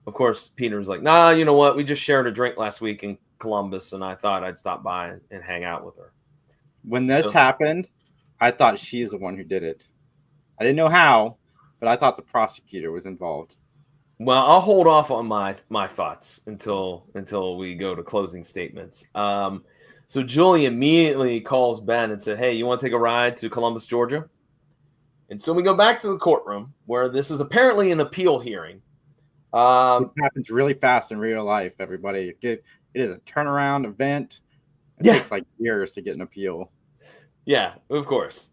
course, Peter's like, nah, you know what? We just shared a drink last week in Columbus, and I thought I'd stop by and hang out with her. When this happened, I thought she's the one who did it. I didn't know how, but I thought the prosecutor was involved. Well, I'll hold off on my thoughts until we go to closing statements. So Julie immediately calls Ben and said, hey, you want to take a ride to Columbus, Georgia? And so we go back to the courtroom where this is apparently an appeal hearing. It happens really fast in real life, everybody. It is a turnaround event. It takes like years to get an appeal. Yeah, of course.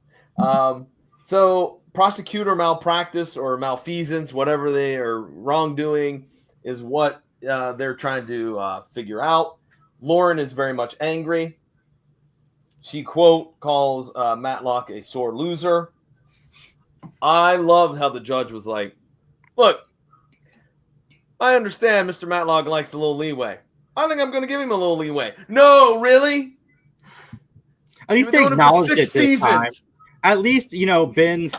So prosecutor malpractice or malfeasance, whatever they are wrongdoing, is what they're trying to figure out. Lauren is very much angry. She, quote, calls Matlock a sore loser. I loved how the judge was like, look, I understand Mr. Matlock likes a little leeway. I think I'm going to give him a little leeway. No, really? At least they acknowledged it this time. At least, Ben's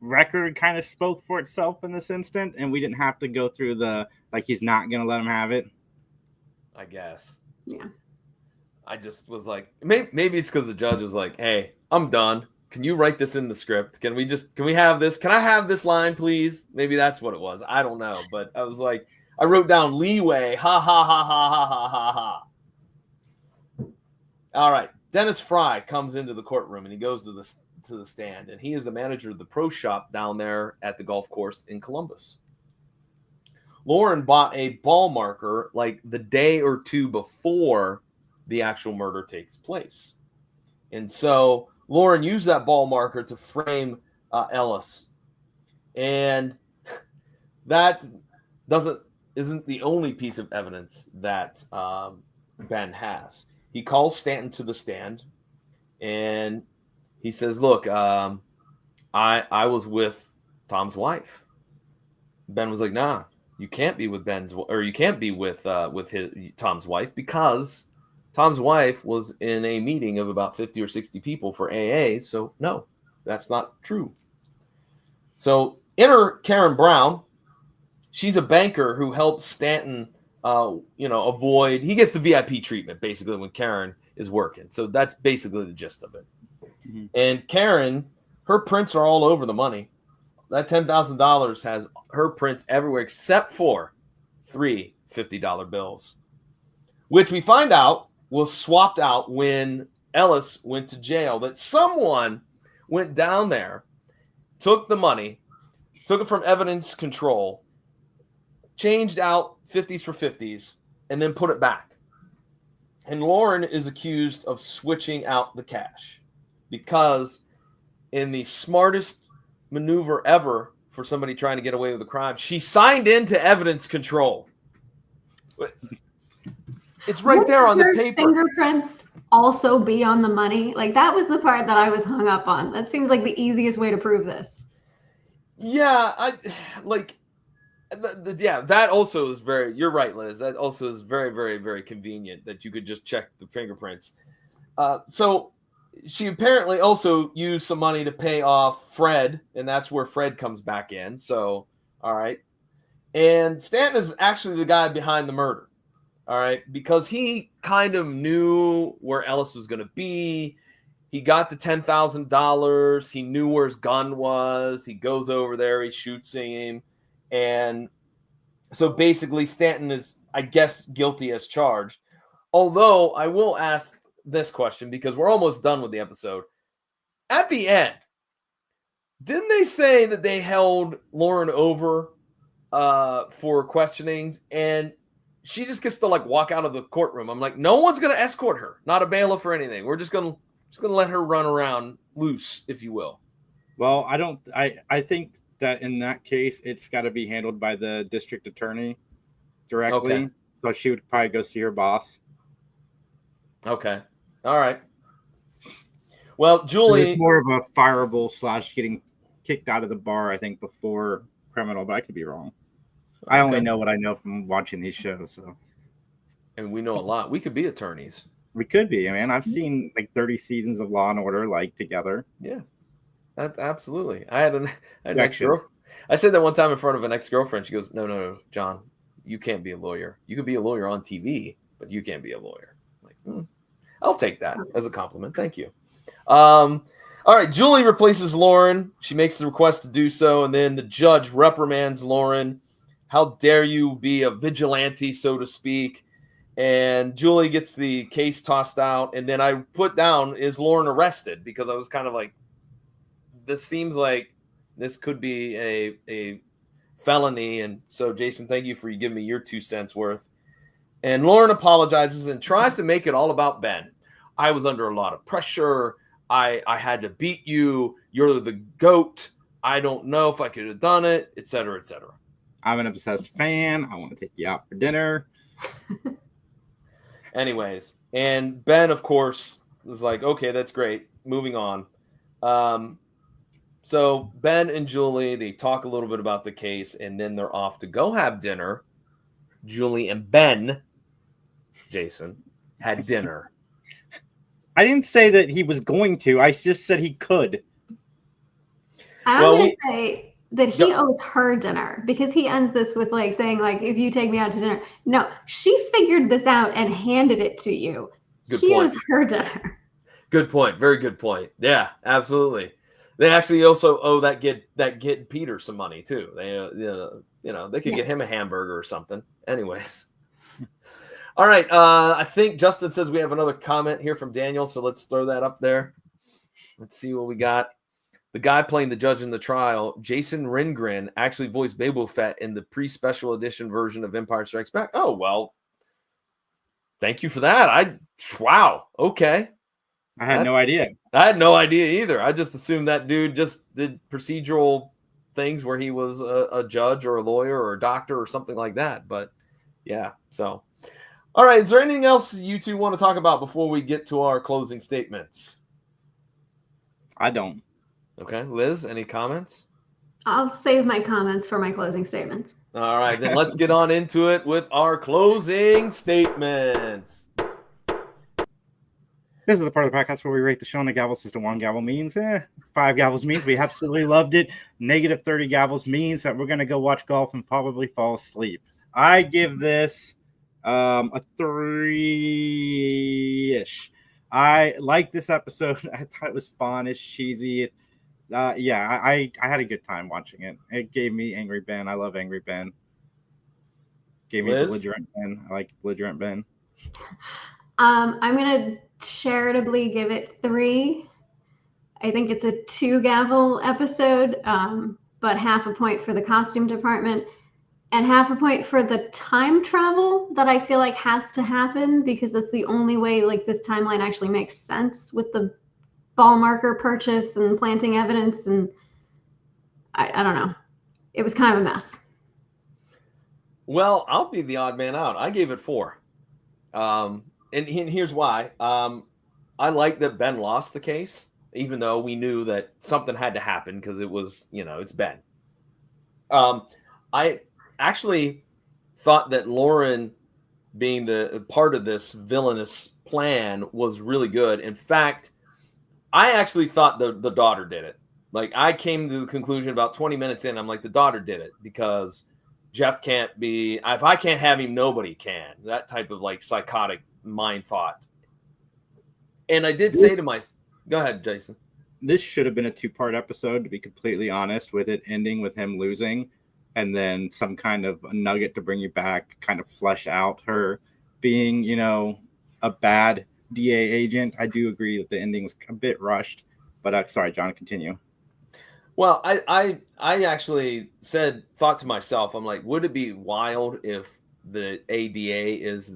record kind of spoke for itself in this instant, and we didn't have to go through he's not going to let him have it. I guess. Yeah. I just was like, maybe it's because the judge was like, hey, I'm done. Can you write this in the script? Can we have this? Can I have this line, please? Maybe that's what it was. I don't know. But I was like, I wrote down leeway. Ha, ha, ha, ha, ha, ha, ha, ha. All right. Dennis Fry comes into the courtroom and he goes to the stand. And he is the manager of the pro shop down there at the golf course in Columbus. Lauren bought a ball marker the day or two before the actual murder takes place. And so Lauren used that ball marker to frame Ellis. And that doesn't isn't the only piece of evidence that Ben has. He calls Stanton to the stand, and he says, "Look, I was with Tom's wife." Ben was like, "Nah, you can't be with you can't be with Tom's wife, because Tom's wife was in a meeting of about 50 or 60 people for AA. So no, that's not true." So enter Karen Brown. She's a banker who helps Stanton, avoid. He gets the VIP treatment basically when Karen is working. So that's basically the gist of it. Mhm. And Karen, her prints are all over the money. That $10,000 has her prints everywhere except for 3 $50 bills, which we find out was swapped out when Ellis went to jail. That someone went down there, took the money, took it from evidence control, changed out 50s for 50s, and then put it back. And Lauren is accused of switching out the cash because, in the smartest maneuver ever for somebody trying to get away with a crime, she signed into evidence control. It's right there on the paper. Fingerprints also be on the money? Like, that was the part that I was hung up on. That seems like the easiest way to prove this. Yeah, that also is very, you're right, Liz. That also is very, very, very convenient that you could just check the fingerprints. So she apparently also used some money to pay off Fred, and that's where Fred comes back in. So, all right. And Stanton is actually the guy behind the murder. All right. Because he kind of knew where Ellis was going to be. He got the $10,000. He knew where his gun was. He goes over there. He shoots him. And so basically Stanton is, I guess, guilty as charged. Although I will ask this question because we're almost done with the episode. At the end, didn't they say that they held Lauren over for questionings and she just gets to walk out of the courtroom? I'm like, no one's going to escort her, not a bailiff or anything. We're just going to let her run around loose, if you will. Well, I think that in that case, it's got to be handled by the district attorney directly. Okay. So she would probably go see her boss. Okay. All right. Well, Julie, it's more of a fireable / getting kicked out of the bar, I think, before criminal, but I could be wrong. I only know what I know from watching these shows. So, and we know a lot. We could be attorneys. We could be. I mean, I've seen 30 seasons of Law and Order together. Yeah, absolutely. I had an ex-girlfriend. I said that one time in front of an ex-girlfriend. She goes, no, John, you can't be a lawyer. You could be a lawyer on TV, but you can't be a lawyer. I'm like, I'll take that as a compliment. Thank you. All right. Julie replaces Lauren. She makes the request to do so. And then the judge reprimands Lauren. How dare you be a vigilante, so to speak? And Julie gets the case tossed out. And then I put down, is Lauren arrested? Because I was kind of like, this seems like this could be a felony. And so, Jason, thank you for giving me your 2 cents worth. And Lauren apologizes and tries to make it all about Ben. I was under a lot of pressure. I had to beat you. You're the GOAT. I don't know if I could have done it, et cetera, et cetera. I'm an obsessed fan. I want to take you out for dinner. Anyways, and Ben, of course, was like, okay, that's great. Moving on. So Ben and Julie, they talk a little bit about the case, and then they're off to go have dinner. Julie and Ben, Jason, had dinner. I didn't say that he was going to. I just said he could. I'm going to say that he owes her dinner because he ends this with saying if you take me out to dinner. No, she figured this out and handed it to you. He owes her dinner. Good point. Very good point. Yeah, absolutely. They actually also owe that kid Peter some money too. They they could get him a hamburger or something. Anyways. All right. I think Justin says we have another comment here from Daniel, so let's throw that up there. Let's see what we got. The guy playing the judge in the trial, Jason Ringren, actually voiced Boba Fett in the pre-special edition version of Empire Strikes Back. Oh, well, thank you for that. Wow. Okay. I had no idea. I had no idea either. I just assumed that dude just did procedural things where he was a judge or a lawyer or a doctor or something like that. But yeah, so. All right. Is there anything else you two want to talk about before we get to our closing statements? I don't. Okay. Liz, any comments? I'll save my comments for my closing statements. All right. Then let's get on into it with our closing statements. This is the part of the podcast where we rate the show on a gavel system. 1 gavel means 5 gavels means we absolutely loved it. Negative 30 gavels means that we're going to go watch golf and probably fall asleep. I give this a 3-ish. I like this episode. I thought it was fun. It's cheesy. I had a good time watching it. It gave me Angry Ben. I love Angry Ben. Gave me Belligerent Ben. I like Belligerent Ben. I'm gonna charitably give it 3. I think it's a 2 gavel episode, but half a point for the costume department and half a point for the time travel that I feel like has to happen, because that's the only way like this timeline actually makes sense with the ball marker purchase and planting evidence. And I don't know. It was kind of a mess. Well, I'll be the odd man out. I gave it 4. And here's why. I like that Ben lost the case, even though we knew that something had to happen because it was, it's Ben. I actually thought that Lauren being the part of this villainous plan was really good. In fact, I actually thought the daughter did it. Like, I came to the conclusion about 20 minutes in, I'm like, the daughter did it because Jeff can't be, if I can't have him, nobody can. That type of like psychotic mind thought. And I did say to go ahead, Jason. This should have been a 2-part episode, to be completely honest, with it ending with him losing and then some kind of a nugget to bring you back, kind of flesh out her being, a bad DA agent. I do agree that the ending was a bit rushed, but sorry, John, continue. Well, I actually thought to myself, I'm like, would it be wild if the ADA is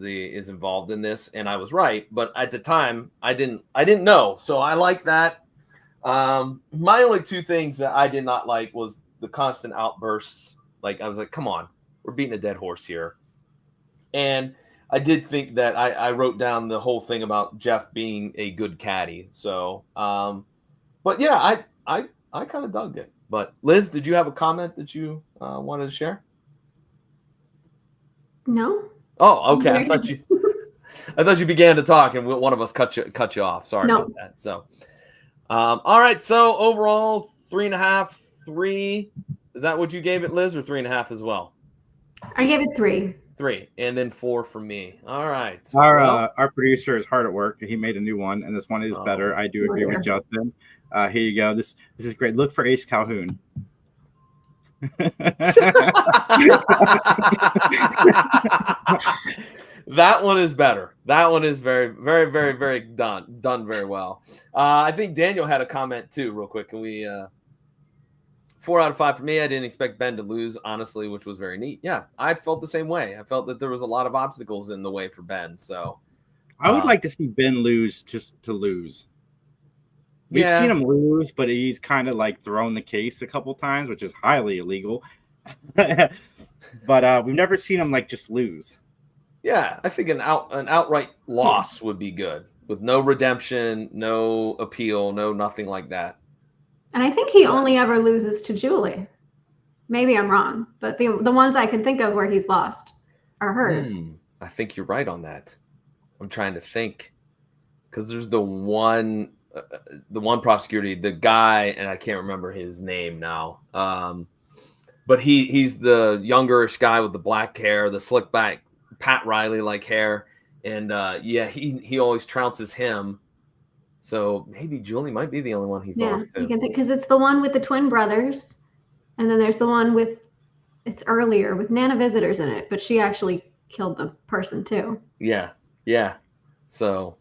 involved in this? And I was right, but at the time I didn't know. So I like that. My only 2 things that I did not like was the constant outbursts. Like, I was like, come on, we're beating a dead horse here. And I did think that I wrote down the whole thing about Jeff being a good caddy. So, but yeah, I kind of dug it. But Liz, did you have a comment that you wanted to share? No. Oh, okay. I thought you began to talk and one of us cut you off. Sorry about that. So, all right. So overall, 3.5, 3. Is that what you gave it, Liz, or 3.5 as well? I gave it 3. 3, and then 4 for me. All right. Our producer is hard at work. He made a new one, and this one is better. I do agree with Justin. Here you go. This is great. Look for Ace Calhoun. That one is better. That one is very, very, very, very done very well. I think Daniel had a comment too, real quick. Can we 4 out of 5 for me. I didn't expect Ben to lose, honestly, which was very neat. Yeah, I felt the same way. I felt that there was a lot of obstacles in the way for Ben. So I would like to see Ben lose just to lose. We've seen him lose, but he's kind of like thrown the case a couple times, which is highly illegal. But we've never seen him like just lose. Yeah, I think an outright loss would be good, with no redemption, no appeal, no nothing like that. And I think he only ever loses to Julie. Maybe I'm wrong, but the ones I can think of where he's lost are hers. I think you're right on that. I'm trying to think, because there's the one prosecutor, the guy, and I can't remember his name now. But he's the youngerish guy with the black hair, the slick back Pat Riley like hair, and he always trounces him. So maybe Julie might be the only one he's lost to. You can think, because it's the one with the twin brothers, and then there's the one it's earlier with Nana Visitors in it, but she actually killed the person too. Yeah. So,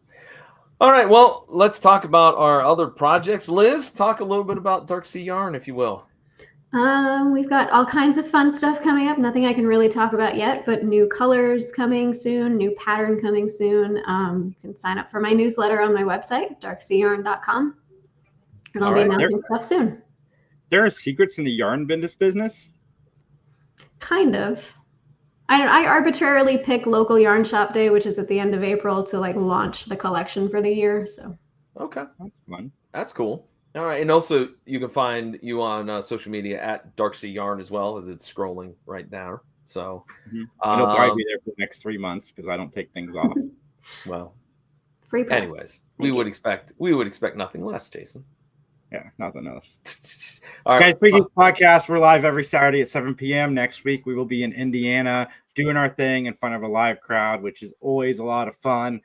all right, well, let's talk about our other projects. Liz, talk a little bit about Dark Sea Yarn, if you will. We've got all kinds of fun stuff coming up. Nothing I can really talk about yet, but new colors coming soon, new pattern coming soon. You can sign up for my newsletter on my website, darkseayarn.com. And I'll be announcing stuff soon. there are secrets in the yarn business? Kind of. I arbitrarily pick local yarn shop day, which is at the end of April, to like launch the collection for the year. So Okay, That's fun. that's cool. All right, and also you can find you on social media at Dark Sea Yarn as well, as it's scrolling right now. So, And it'll probably be there for the next 3 months because I don't take things off. well, free press. anyways, Thank you. we would expect nothing less, Jason. Yeah, nothing else. All Guys, right, Freaky Podcast, we're live every Saturday at 7 p.m. Next week, we will be in Indiana doing our thing in front of a live crowd, which is always a lot of fun.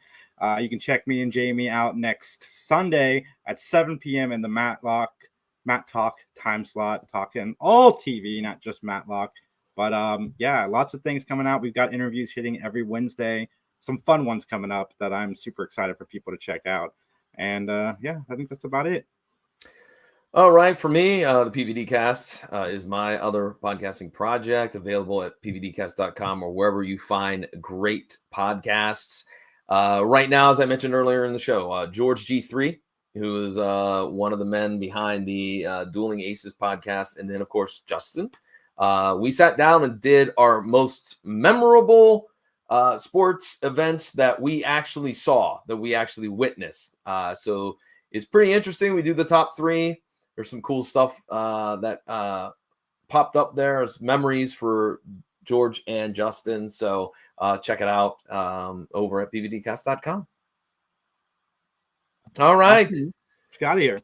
You can check me and Jamie out next Sunday at 7 p.m. in the Mattalk time slot, talking all TV, not just Matlock. But yeah, lots of things coming out. We've got interviews hitting every Wednesday. Some fun ones coming up that I'm super excited for people to check out. And yeah, I think that's about it. All right, for me, the PVD Cast is my other podcasting project, available at pvdcast.com or wherever you find great podcasts. Right now, as I mentioned earlier in the show, George G3, who is one of the men behind the Dueling Aces podcast, and then, of course, Justin. We sat down and did our most memorable sports events that we actually saw, that we actually witnessed. So it's pretty interesting. We do the top 3. There's some cool stuff that popped up there as memories for George and Justin. So check it out over at pvdcast.com. All right. Let's get out of here.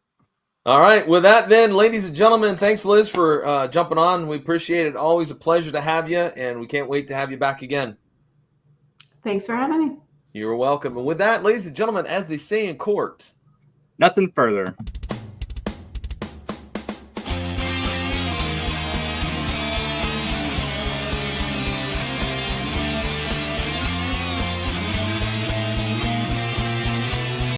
All right. With that, then, ladies and gentlemen, thanks, Liz, for jumping on. We appreciate it. Always a pleasure to have you, and we can't wait to have you back again. Thanks for having me. You're welcome. And with that, ladies and gentlemen, as they say in court, Nothing further.